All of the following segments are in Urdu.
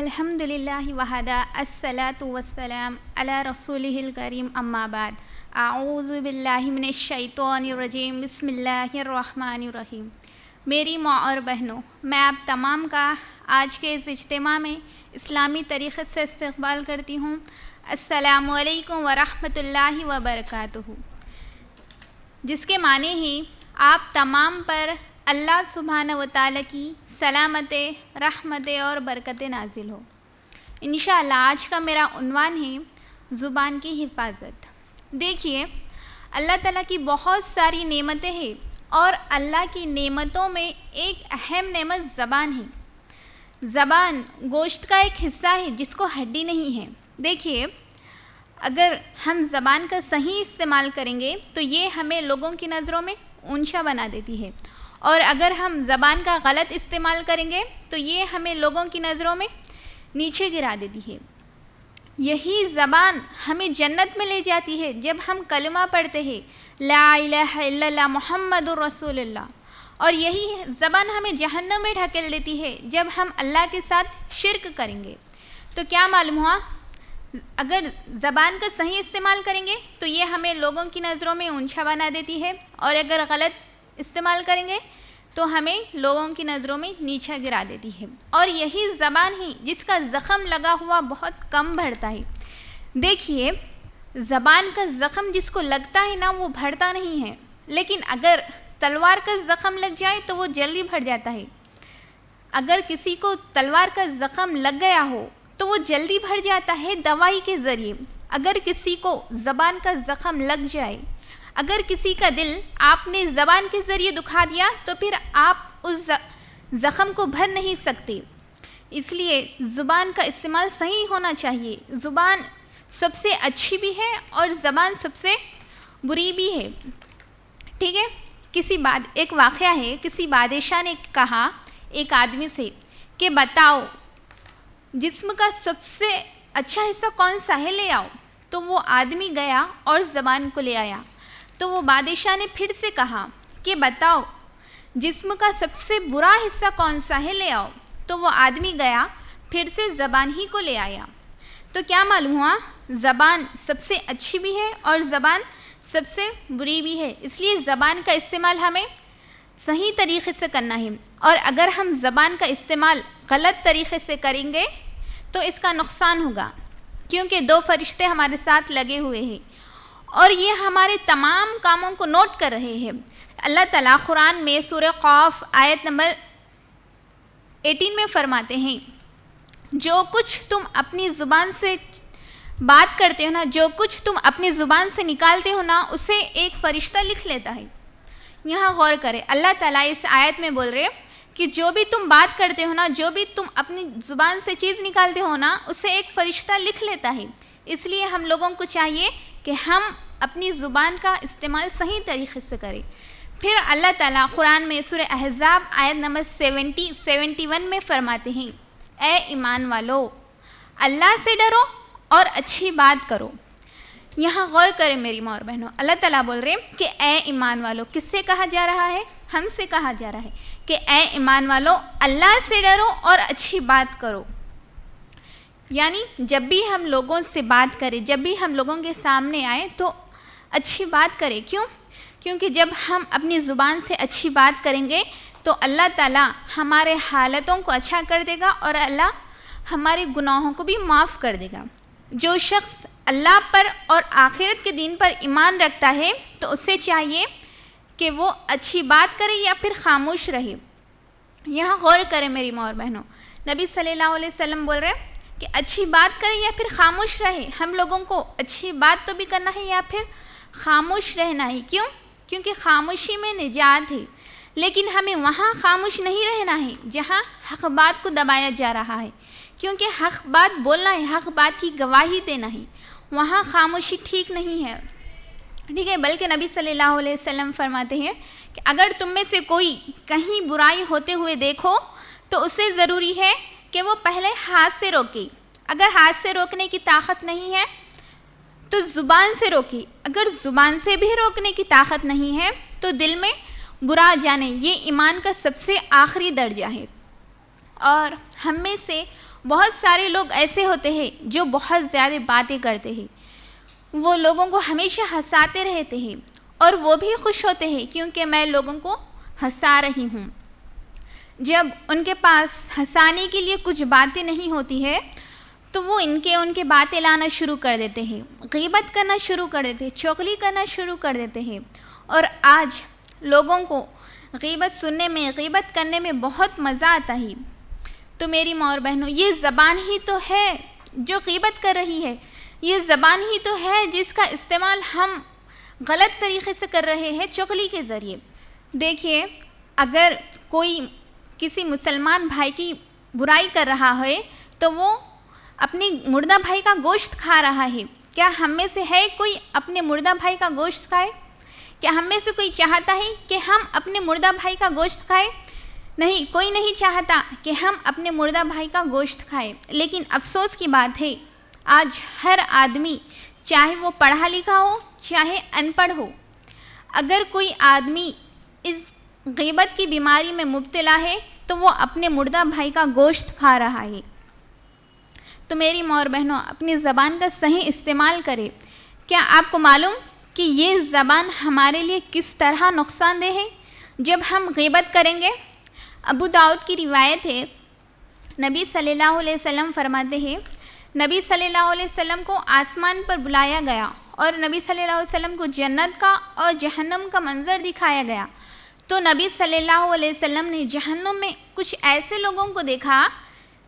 الحمدللہ وحدہ الصلاۃ والسلام علی رسولہ الکریم اما بعد اعوذ باللہ من الشیطان الرجیم بسم اللہ الرحمن الرحیم۔ میری ماں اور بہنوں، میں آپ تمام کا آج کے اس اجتماع میں اسلامی طریقے سے استقبال کرتی ہوں۔ السلام علیکم ورحمۃ اللہ وبرکاتہ، جس کے معنی ہی آپ تمام پر اللہ سبحانہ و تعالیٰ کی سلامت، رحمت اور برکت نازل ہو۔ انشاءاللہ آج کا میرا عنوان ہے زبان کی حفاظت۔ دیکھیے، اللہ تعالیٰ کی بہت ساری نعمتیں ہیں اور اللہ کی نعمتوں میں ایک اہم نعمت زبان ہے۔ زبان گوشت کا ایک حصہ ہے جس کو ہڈی نہیں ہے۔ دیکھیے، اگر ہم زبان کا صحیح استعمال کریں گے تو یہ ہمیں لوگوں کی نظروں میں اونچا بنا دیتی ہے، اور اگر ہم زبان کا غلط استعمال کریں گے تو یہ ہمیں لوگوں کی نظروں میں نیچے گرا دیتی ہے۔ یہی زبان ہمیں جنت میں لے جاتی ہے جب ہم کلمہ پڑھتے ہیں لا الہ الا اللہ محمد الرسول اللہ، اور یہی زبان ہمیں جہنم میں ڈھکیل دیتی ہے جب ہم اللہ کے ساتھ شرک کریں گے۔ تو کیا معلوم ہوا، اگر زبان کا صحیح استعمال کریں گے تو یہ ہمیں لوگوں کی نظروں میں اونچا بنا دیتی ہے، اور اگر غلط استعمال کریں گے تو ہمیں لوگوں کی نظروں میں نیچا گرا دیتی ہے۔ اور یہی زبان ہی جس کا زخم لگا ہوا بہت کم بڑھتا ہے۔ دیکھیے، زبان کا زخم جس کو لگتا ہے نا وہ بڑھتا نہیں ہے، لیکن اگر تلوار کا زخم لگ جائے تو وہ جلدی بڑھ جاتا ہے۔ اگر کسی کو تلوار کا زخم لگ گیا ہو تو وہ جلدی بڑھ جاتا ہے دوائی کے ذریعے۔ اگر کسی کو زبان کا زخم لگ جائے، اگر کسی کا دل آپ نے زبان کے ذریعے دکھا دیا تو پھر آپ اس زخم کو بھر نہیں سکتے۔ اس لیے زبان کا استعمال صحیح ہونا چاہیے۔ زبان سب سے اچھی بھی ہے اور زبان سب سے بری بھی ہے، ٹھیک ہے؟ ایک واقعہ ہے، کسی بادشاہ نے کہا ایک آدمی سے کہ بتاؤ جسم کا سب سے اچھا حصہ کون سا ہے، لے آؤ۔ تو وہ آدمی گیا اور زبان کو لے آیا۔ تو وہ بادشاہ نے پھر سے کہا کہ بتاؤ جسم کا سب سے برا حصہ کون سا ہے، لے آؤ۔ تو وہ آدمی گیا، پھر سے زبان ہی کو لے آیا۔ تو کیا معلوم ہوا، زبان سب سے اچھی بھی ہے اور زبان سب سے بری بھی ہے۔ اس لیے زبان کا استعمال ہمیں صحیح طریقے سے کرنا ہے، اور اگر ہم زبان کا استعمال غلط طریقے سے کریں گے تو اس کا نقصان ہوگا، کیونکہ دو فرشتے ہمارے ساتھ لگے ہوئے ہیں اور یہ ہمارے تمام کاموں کو نوٹ کر رہے ہیں۔ اللہ تعالیٰ قرآن میں سورہ قاف آیت نمبر 18 میں فرماتے ہیں، جو کچھ تم اپنی زبان سے بات کرتے ہو نا، جو کچھ تم اپنی زبان سے نکالتے ہو نا، اسے ایک فرشتہ لکھ لیتا ہے۔ یہاں غور کریں، اللہ تعالیٰ اس آیت میں بول رہے کہ جو بھی تم بات کرتے ہو نا، جو بھی تم اپنی زبان سے چیز نکالتے ہو نا، اسے ایک فرشتہ لکھ لیتا ہے۔ اس لیے ہم لوگوں کو چاہیے کہ ہم اپنی زبان کا استعمال صحیح طریقے سے کریں۔ پھر اللہ تعالیٰ قرآن میں سورہ احزاب آیت نمبر 71 میں فرماتے ہیں، اے ایمان والو، اللہ سے ڈرو اور اچھی بات کرو۔ یہاں غور کریں میری ماں اور بہنوں، اللہ تعالیٰ بول رہے ہیں کہ اے ایمان والو، کس سے کہا جا رہا ہے؟ ہم سے کہا جا رہا ہے کہ اے ایمان والو، اللہ سے ڈرو اور اچھی بات کرو۔ یعنی جب بھی ہم لوگوں سے بات کریں، جب بھی ہم لوگوں کے سامنے آئیں تو اچھی بات کریں۔ کیونکہ جب ہم اپنی زبان سے اچھی بات کریں گے تو اللہ تعالیٰ ہمارے حالتوں کو اچھا کر دے گا اور اللہ ہمارے گناہوں کو بھی معاف کر دے گا۔ جو شخص اللہ پر اور آخرت کے دین پر ایمان رکھتا ہے تو اسے چاہیے کہ وہ اچھی بات کرے یا پھر خاموش رہے۔ یہاں غور کریں میری ماں اور بہنوں، نبی صلی اللہ علیہ وسلم بول رہے ہیں کہ اچھی بات کرے یا پھر خاموش رہے۔ ہم لوگوں کو اچھی بات تو بھی کرنا ہے یا پھر خاموش رہنا ہے۔ کیونکہ خاموشی میں نجات ہے، لیکن ہمیں وہاں خاموش نہیں رہنا ہے جہاں حق بات کو دبایا جا رہا ہے، کیونکہ حق بات بولنا ہے، حق بات کی گواہی دینا ہے، وہاں خاموشی ٹھیک نہیں ہے، ٹھیک ہے؟ بلکہ نبی صلی اللہ علیہ وسلم فرماتے ہیں کہ اگر تم میں سے کوئی کہیں برائی ہوتے ہوئے دیکھو تو اسے ضروری ہے کہ وہ پہلے ہاتھ سے روکے۔ اگر ہاتھ سے روکنے کی طاقت نہیں ہے تو زبان سے روکے۔ اگر زبان سے بھی روکنے کی طاقت نہیں ہے تو دل میں برا جانے۔ یہ ایمان کا سب سے آخری درجہ ہے، اور ہم میں سے بہت سارے لوگ ایسے ہوتے ہیں جو بہت زیادہ باتیں کرتے ہیں، وہ لوگوں کو ہمیشہ ہنساتے رہتے ہیں اور وہ بھی خوش ہوتے ہیں کیونکہ میں لوگوں کو ہنسا رہی ہوں۔ جب ان کے پاس ہنسانے کے لیے کچھ باتیں نہیں ہوتی ہے تو وہ ان کے باتیں لانا شروع کر دیتے ہیں، غیبت کرنا شروع کر دیتے ہیں، چغلی کرنا شروع کر دیتے ہیں۔ اور آج لوگوں کو غیبت سننے میں، غیبت کرنے میں بہت مزہ آتا ہے۔ تو میری ماں اور بہنوں، یہ زبان ہی تو ہے جو غیبت کر رہی ہے، یہ زبان ہی تو ہے جس کا استعمال ہم غلط طریقے سے کر رہے ہیں، چغلی کے ذریعے۔ دیکھیے، اگر کوئی کسی مسلمان بھائی کی برائی کر رہا ہے تو وہ اپنے مردہ بھائی کا گوشت کھا رہا ہے۔ کیا ہم میں سے ہے کوئی اپنے مردہ بھائی کا گوشت کھائے؟ کیا ہم میں سے کوئی چاہتا ہے کہ ہم اپنے مردہ بھائی کا گوشت کھائے؟ نہیں، کوئی نہیں چاہتا کہ ہم اپنے مردہ بھائی کا گوشت کھائے۔ لیکن افسوس کی بات ہے، آج ہر آدمی، چاہے وہ پڑھا لکھا ہو چاہے ان پڑھ ہو، اگر کوئی آدمی اس غیبت کی بیماری میں مبتلا ہے تو وہ اپنے مردہ بھائی کا گوشت کھا رہا ہے۔ تو میری ماں اور بہنوں، اپنی زبان کا صحیح استعمال کرے۔ کیا آپ کو معلوم کہ یہ زبان ہمارے لیے کس طرح نقصان دہ ہے جب ہم غیبت کریں گے؟ ابو داؤد کی روایت ہے، نبی صلی اللہ علیہ وسلم فرماتے ہیں، نبی صلی اللہ علیہ وسلم کو آسمان پر بلایا گیا اور نبی صلی اللہ علیہ وسلم کو جنت کا اور جہنم کا منظر دکھایا گیا۔ تو نبی صلی اللہ علیہ وسلم نے جہنم میں کچھ ایسے لوگوں کو دیکھا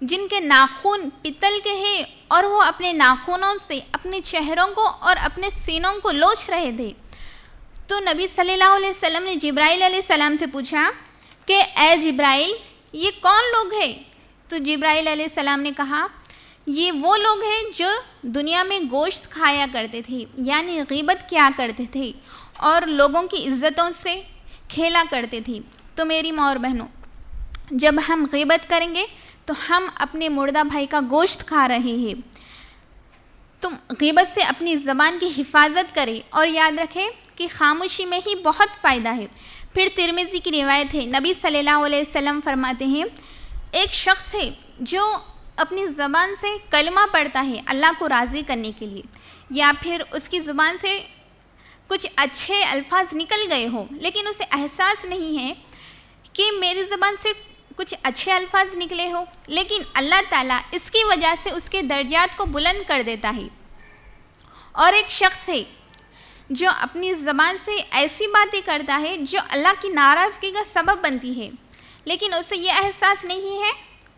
جن کے ناخن پتل کے ہیں اور وہ اپنے ناخنوں سے اپنے چہروں کو اور اپنے سینوں کو لوچ رہے تھے۔ تو نبی صلی اللہ علیہ وسلم نے جبرائیل علیہ السلام سے پوچھا کہ اے جبرائیل، یہ کون لوگ ہیں؟ تو جبرائیل علیہ السلام نے کہا، یہ وہ لوگ ہیں جو دنیا میں گوشت کھایا کرتے تھے، یعنی غیبت کیا کرتے تھے اور لوگوں کی عزتوں سے کھیلا کرتے تھے۔ تو میری ماں اور بہنوں، جب ہم غیبت کریں گے تو ہم اپنے مردہ بھائی کا گوشت کھا رہے ہیں۔ تم غیبت سے اپنی زبان کی حفاظت کریں اور یاد رکھیں کہ خاموشی میں ہی بہت فائدہ ہے۔ پھر ترمذی کی روایت ہے، نبی صلی اللہ علیہ وسلم فرماتے ہیں، ایک شخص ہے جو اپنی زبان سے کلمہ پڑھتا ہے اللہ کو راضی کرنے کے لیے، یا پھر اس کی زبان سے کچھ اچھے الفاظ نکل گئے ہوں لیکن اسے احساس نہیں ہے کہ میری زبان سے کچھ اچھے الفاظ نکلے ہو، لیکن اللہ تعالیٰ اس کی وجہ سے اس کے درجات کو بلند کر دیتا ہے۔ اور ایک شخص ہے جو اپنی زبان سے ایسی باتیں کرتا ہے جو اللہ کی ناراضگی کا سبب بنتی ہے، لیکن اسے یہ احساس نہیں ہے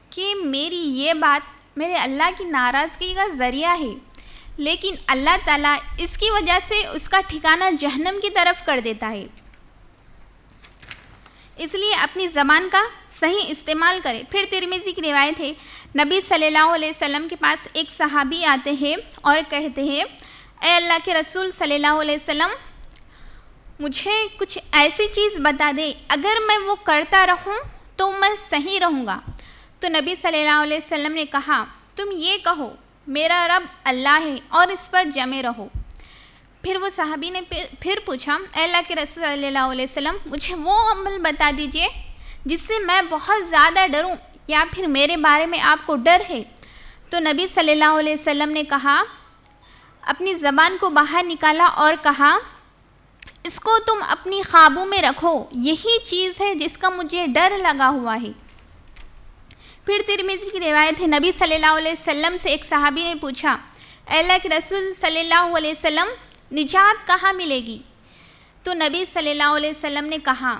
کہ میری یہ بات میرے اللہ کی ناراضگی کا ذریعہ ہے، لیکن اللہ تعالیٰ اس کی وجہ سے اس کا ٹھکانہ جہنم کی طرف کر دیتا ہے۔ اس لیے اپنی زبان کا صحیح استعمال کرے۔ پھر ترمذی کی روایت ہے، نبی صلی اللہ علیہ وسلم کے پاس ایک صحابی آتے ہیں اور کہتے ہیں، اے اللہ کے رسول صلی اللہ علیہ وسلم، مجھے کچھ ایسی چیز بتا دے، اگر میں وہ کرتا رہوں تو میں صحیح رہوں گا۔ تو نبی صلی اللہ علیہ وسلم نے کہا، تم یہ کہو، میرا رب اللہ ہے اور اس پر جمے رہو۔ پھر وہ صحابی نے پھر پوچھا، اے اللہ کے رسول صلی اللہ علیہ وسلم، مجھے وہ عمل بتا دیجئے جس سے میں بہت زیادہ ڈروں، یا پھر میرے بارے میں آپ کو ڈر ہے۔ تو نبی صلی اللہ علیہ وسلم نے کہا، اپنی زبان کو باہر نکالا اور کہا، اس کو تم اپنی خوابوں میں رکھو، یہی چیز ہے جس کا مجھے ڈر لگا ہوا ہے۔ پھر ترمذی کی روایت ہے، نبی صلی اللہ علیہ وسلم سے ایک صحابی نے پوچھا، اے اللہ کے رسول صلی اللہ علیہ وسلم، نجات کہاں ملے گی؟ تو نبی صلی اللہ علیہ وسلم نے کہا،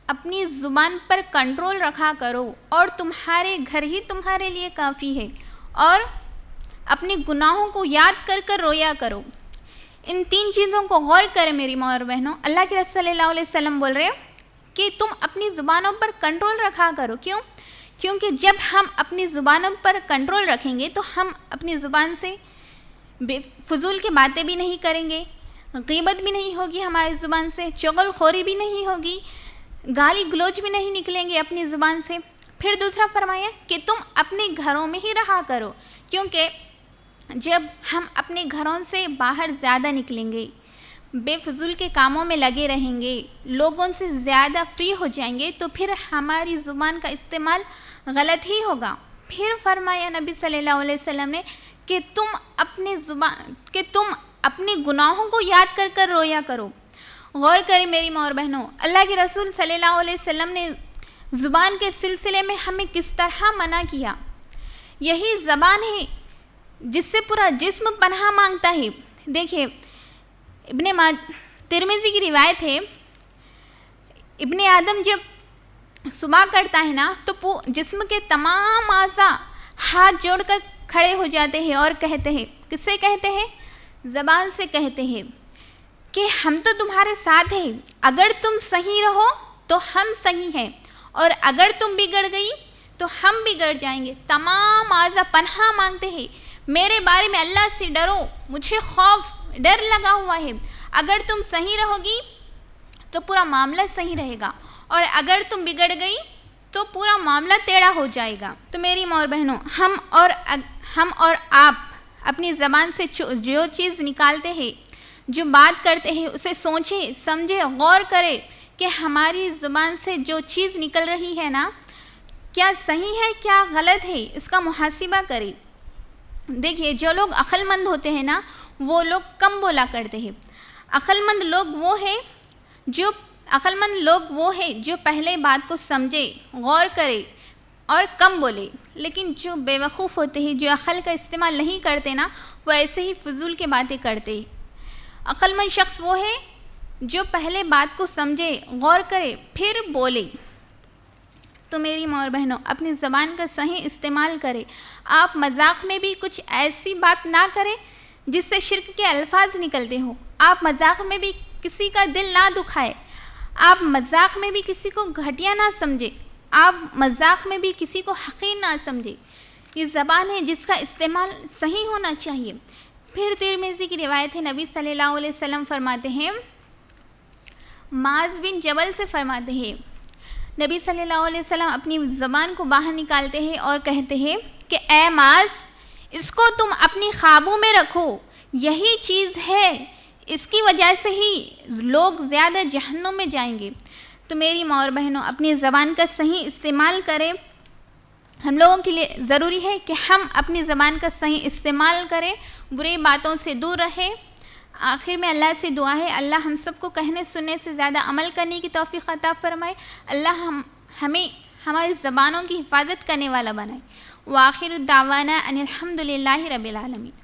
اپنی زبان پر کنٹرول رکھا کرو اور تمہارے گھر ہی تمہارے لیے کافی ہے، اور اپنے گناہوں کو یاد کر کر رویا کرو۔ ان تین چیزوں کو غور کریں میری ماں اور بہنوں۔ اللہ کے رسول صلی اللہ علیہ وسلم بول رہے ہیں کہ تم اپنی زبانوں پر کنٹرول رکھا کرو۔ کیوں؟ کیونکہ جب ہم اپنی زبانوں پر کنٹرول رکھیں گے تو ہم اپنی زبان سے فضول کی باتیں بھی نہیں کریں گے، غیبت بھی نہیں ہوگی ہماری زبان سے، چغل خوری بھی نہیں ہوگی، گالی گلوچ بھی نہیں نکلیں گے اپنی زبان سے۔ پھر دوسرا فرمایا کہ تم اپنے گھروں میں ہی رہا کرو، کیونکہ جب ہم اپنے گھروں سے باہر زیادہ نکلیں گے، بے فضول کے کاموں میں لگے رہیں گے، لوگوں سے زیادہ فری ہو جائیں گے، تو پھر ہماری زبان کا استعمال غلط ہی ہوگا۔ پھر فرمایا نبی صلی اللہ علیہ وسلم نے کہ تم اپنے گناہوں کو یاد کر کر رویا کرو. غور کریں میری ماں اور بہنوں، اللہ کے رسول صلی اللہ علیہ وسلم نے زبان کے سلسلے میں ہمیں کس طرح منع کیا. یہی زبان ہے جس سے پورا جسم پناہ مانگتا ہے. دیکھیں ترمذی کی روایت ہے، ابن آدم جب صبح کرتا ہے نا تو جسم کے تمام اعضاء ہاتھ جوڑ کر کھڑے ہو جاتے ہیں اور کہتے ہیں، کس سے کہتے ہیں؟ زبان سے کہتے ہیں کہ ہم تو تمہارے ساتھ ہیں، اگر تم صحیح رہو تو ہم صحیح ہیں، اور اگر تم بگڑ گئی تو ہم بگڑ جائیں گے. تمام اعضاء پناہ مانگتے ہیں، میرے بارے میں اللہ سے ڈرو، مجھے ڈر لگا ہوا ہے. اگر تم صحیح رہو گی تو پورا معاملہ صحیح رہے گا، اور اگر تم بگڑ گئی تو پورا معاملہ ٹیڑھا ہو جائے گا. تو میری ماں اور بہنوں، ہم اور آپ اپنی زبان سے جو چیز نکالتے ہیں، جو بات کرتے ہیں، اسے سوچیں، سمجھیں، غور کریں کہ ہماری زبان سے جو چیز نکل رہی ہے نا، کیا صحیح ہے کیا غلط ہے، اس کا محاسبہ کریں. دیکھیے، جو لوگ عقل مند ہوتے ہیں نا، وہ لوگ کم بولا کرتے ہیں. عقل مند لوگ وہ ہیں جو پہلے بات کو سمجھے، غور کرے اور کم بولے. لیکن جو بے وقوف ہوتے ہیں، جو عقل کا استعمال نہیں کرتے نا، وہ ایسے ہی فضول کے باتیں کرتے. عقل مند شخص وہ ہے جو پہلے بات کو سمجھے، غور کرے، پھر بولے. تو میری ماں اور بہنوں، اپنی زبان کا صحیح استعمال کرے. آپ مذاق میں بھی کچھ ایسی بات نہ کریں جس سے شرک کے الفاظ نکلتے ہوں. آپ مذاق میں بھی کسی کا دل نہ دکھائے. آپ مذاق میں بھی کسی کو گھٹیا نہ سمجھے. آپ مذاق میں بھی کسی کو حقیر نہ سمجھے. یہ زبان ہے جس کا استعمال صحیح ہونا چاہیے. پھر ترمذی کی روایت ہے، نبی صلی اللہ علیہ وسلم فرماتے ہیں، معاذ بن جبل سے فرماتے ہیں، نبی صلی اللہ علیہ وسلم اپنی زبان کو باہر نکالتے ہیں اور کہتے ہیں کہ اے معاذ، اس کو تم اپنی خوابوں میں رکھو، یہی چیز ہے، اس کی وجہ سے ہی لوگ زیادہ جہنم میں جائیں گے. تو میری ماں اور بہنوں، اپنی زبان کا صحیح استعمال کریں. ہم لوگوں کے لیے ضروری ہے کہ ہم اپنی زبان کا صحیح استعمال کریں، بری باتوں سے دور رہیں. آخر میں اللہ سے دعا ہے، اللہ ہم سب کو کہنے سننے سے زیادہ عمل کرنے کی توفیق عطا فرمائے. اللہ ہمیں ہماری زبانوں کی حفاظت کرنے والا بنائے. وآخر الدعوانا ان الحمد للہ رب العالمین.